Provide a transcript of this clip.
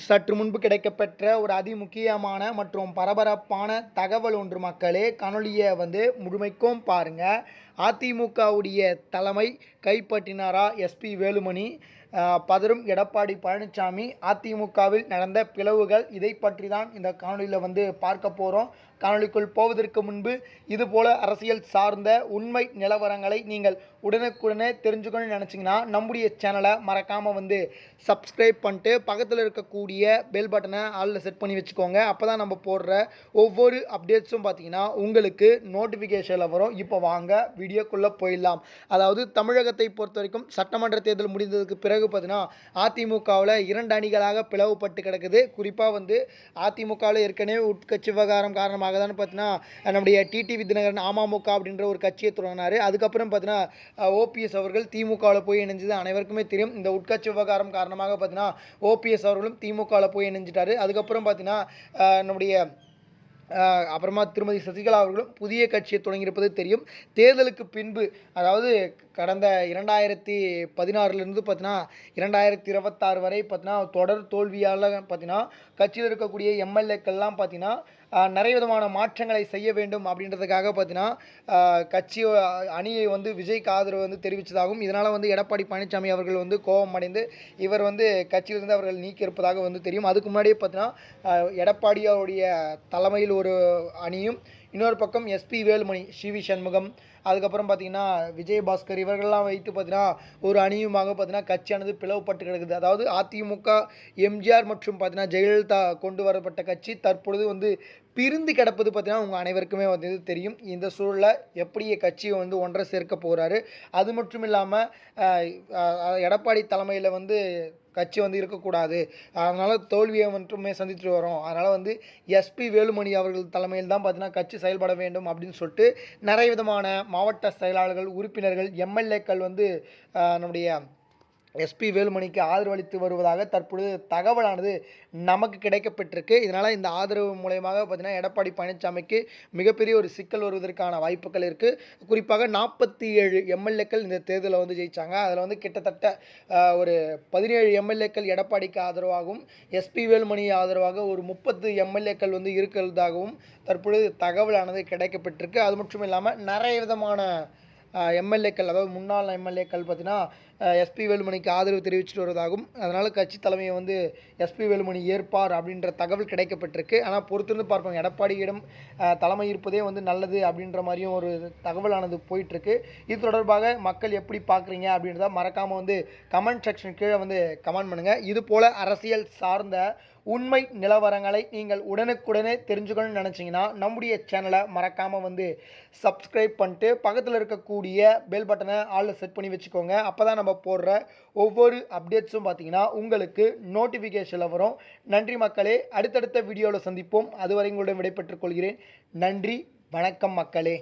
சற்று முன்பு கிடைக்கப்பெற்ற ஒரு அதிமுக்கியமான மற்றும் பரபரப்பான தகவல் ஒன்று மக்களே. காணொலியை முழுமைக்கும் பாருங்க. அதிமுகவுடைய தலைமை கைப்பற்றினாரா எஸ்பி வேலுமணி? பதறும் எடப்பாடி பழனிசாமி. அதிமுகவில் நடந்த பிளவுகள், இதை பற்றி தான் இந்த காணொலியில் பார்க்க போகிறோம். காணொலிக்குள் போவதற்கு முன்பு இதுபோல அரசியல் சார்ந்த உண்மை நிலவரங்களை நீங்கள் உடனுக்குடனே தெரிஞ்சுக்கணும்னு நினச்சிங்கன்னா நம்முடைய சேனலை மறக்காமல் சப்ஸ்கிரைப் பண்ணிட்டு பக்கத்தில் இருக்கக்கூடிய பெல் பட்டனை ஆளில் செட் பண்ணி வச்சுக்கோங்க. அப்போ தான் நம்ம போடுற ஒவ்வொரு அப்டேட்ஸும் பார்த்தீங்கன்னா உங்களுக்கு நோட்டிஃபிகேஷனில் வரும். இப்போ வாங்க வீடியோக்குள்ளே போயிடலாம். அதாவது தமிழகத்தை பொறுத்த வரைக்கும் சட்டமன்ற தேர்தல் முடிந்ததுக்கு பிறகு பார்த்தீங்கன்னா அதிமுகவில் 2 அணிகளாக பிளவுபட்டு கிடக்குது. குறிப்பாக அதிமுகவில் ஏற்கனவே உட்கட்சி விவகாரம் காரணமாக தான் பார்த்தீங்கன்னா நம்முடைய டிடிவி தினகரன் அமமுக அப்படின்ற ஒரு கட்சியை தொடங்கினார். அதுக்கப்புறம் பார்த்தீங்கன்னா ஓபிஎஸ் அவர்கள் திமுகவில் போய் இணைஞ்சது அனைவருக்குமே தெரியும். இந்த உட்கட்சி விவகாரம் காரணமாக பார்த்தீங்கன்னா ஓபிஎஸ் அவர்களும் திமுகவில் போய் இணைஞ்சிட்டாரு. அதுக்கப்புறம் பார்த்தீங்கன்னா நம்முடைய அப்புறமா திருமதி சசிகலா அவர்களும் புதிய கட்சியை தொடங்கியிருப்பது தெரியும். தேர்தலுக்கு பின்பு, அதாவது கடந்த 2016 பார்த்தீங்கன்னா 2026 வரை பார்த்தீங்கன்னா தொடர் தோல்வியால் பார்த்தீங்கன்னா கட்சியில் இருக்கக்கூடிய எம்எல்ஏக்கள்லாம் பார்த்தீங்கன்னா நிறைய விதமான மாற்றங்களை செய்ய வேண்டும் அப்படின்றதுக்காக பார்த்தீங்கன்னா கட்சி அணியை விஜய்க்கு ஆதரவு தெரிவித்ததாகவும், இதனால் எடப்பாடி பழனிசாமி அவர்கள் கோபம் அடைந்து இவர் கட்சியிலிருந்து அவர்கள் நீக்கி இருப்பதாக தெரியும். அதுக்கு முன்னாடியே பார்த்தீங்கன்னா எடப்பாடியோடைய தலைமையில் ஒரு அணியும், இன்னொரு பக்கம் எஸ்பி வேலுமணி, சிவி சண்முகம், அதுக்கப்புறம் பார்த்தீங்கன்னா விஜயபாஸ்கர் இவர்கள்லாம் வைத்து பார்த்தீங்கன்னா ஒரு அணியுமாக பார்த்தீங்கன்னா கட்சியானது பிளவுபட்டு கிடக்குது. அதாவது அதிமுக எம்ஜிஆர் மற்றும் பார்த்தீங்கன்னா ஜெயலலிதா கொண்டு வரப்பட்ட கட்சி தற்பொழுது பிரிந்து கிடப்பது பார்த்தீங்கன்னா உங்கள் அனைவருக்குமே தெரியும். இந்த சூழலில் எப்படி கட்சியை ஒன்றை சேர்க்க போகிறாரு. அது மட்டும் இல்லாமல் எடப்பாடி தலைமையில் கட்சி இருக்கக்கூடாது, அதனால் தோல்வியை மட்டுமே சந்தித்துட்டு வரோம், அதனால் எஸ்பி வேலுமணி அவர்கள் தலைமையில் தான் பார்த்தீங்கன்னா கட்சி செயல்பட வேண்டும் அப்படின்னு சொல்லிட்டு நிறைய விதமான மாவட்ட செயலாளர்கள், உறுப்பினர்கள், எம்எல்ஏக்கள் நம்முடைய எஸ்பி வேலுமணிக்கு ஆதரவளித்து வருவதாக தற்பொழுது தகவலானது நமக்கு கிடைக்கப்பட்டிருக்கு. இதனால் இந்த ஆதரவு மூலயமாக பார்த்தீங்கன்னா எடப்பாடி பழனிசாமிக்கு மிகப்பெரிய ஒரு சிக்கல் வருவதற்கான வாய்ப்புகள் இருக்குது. குறிப்பாக 47 எம்எல்ஏக்கள் இந்த தேர்தலில் ஜெயித்தாங்க. அதில் கிட்டத்தட்ட ஒரு 17 எம்எல்ஏக்கள் எடப்பாடிக்கு ஆதரவாகவும், எஸ்பி வேலுமணி ஆதரவாக ஒரு 30 எம்எல்ஏக்கள் இருக்கிறதாகவும் தற்பொழுது தகவலானது கிடைக்கப்பட்டிருக்கு. அது மட்டும் இல்லாமல் நிறைய விதமான எம்எல்ஏக்கள், அதாவது முன்னாள் எம்எல்ஏக்கள் பார்த்தீங்கன்னா எஸ்பி வேலுமணிக்கு ஆதரவு தெரிவிச்சுட்டு வருவதாகவும், அதனால் கட்சி தலைமையை எஸ்பி வேலுமணி ஏற்பார் அப்படின்ற தகவல் கிடைக்கப்பட்டிருக்கு. ஆனால் பொறுத்திருந்து பார்ப்பாங்க, எடப்பாடியிடம் தலைமை இருப்பதே நல்லது அப்படின்ற மாதிரியும் ஒரு தகவலானது போயிட்டுருக்கு. இது தொடர்பாக மக்கள் எப்படி பார்க்குறீங்க அப்படின்றத மறக்காமல் கமெண்ட் செக்ஷன் கீழே கமெண்ட் பண்ணுங்கள். இது போல் அரசியல் சார்ந்த உண்மை நிலவரங்களை நீங்கள் உடனுக்குடனே தெரிஞ்சுக்கணும்னு நினச்சிங்கன்னா நம்முடைய சேனலை மறக்காமல் சப்ஸ்கிரைப் பண்ணிட்டு பக்கத்தில் இருக்கக்கூடிய பெல் பட்டனை ஆளில் செட் பண்ணி வச்சுக்கோங்க. அப்போ தான் நம்ம போடுற ஒவ்வொரு அப்டேட்ஸும் பார்த்தீங்கன்னா உங்களுக்கு நோட்டிஃபிகேஷனில் வரும். நன்றி மக்களே, அடுத்தடுத்த வீடியோவில் சந்திப்போம். அதுவரை உங்களிடம் விடைபெற்றுக் கொள்கிறேன். நன்றி, வணக்கம் மக்களே.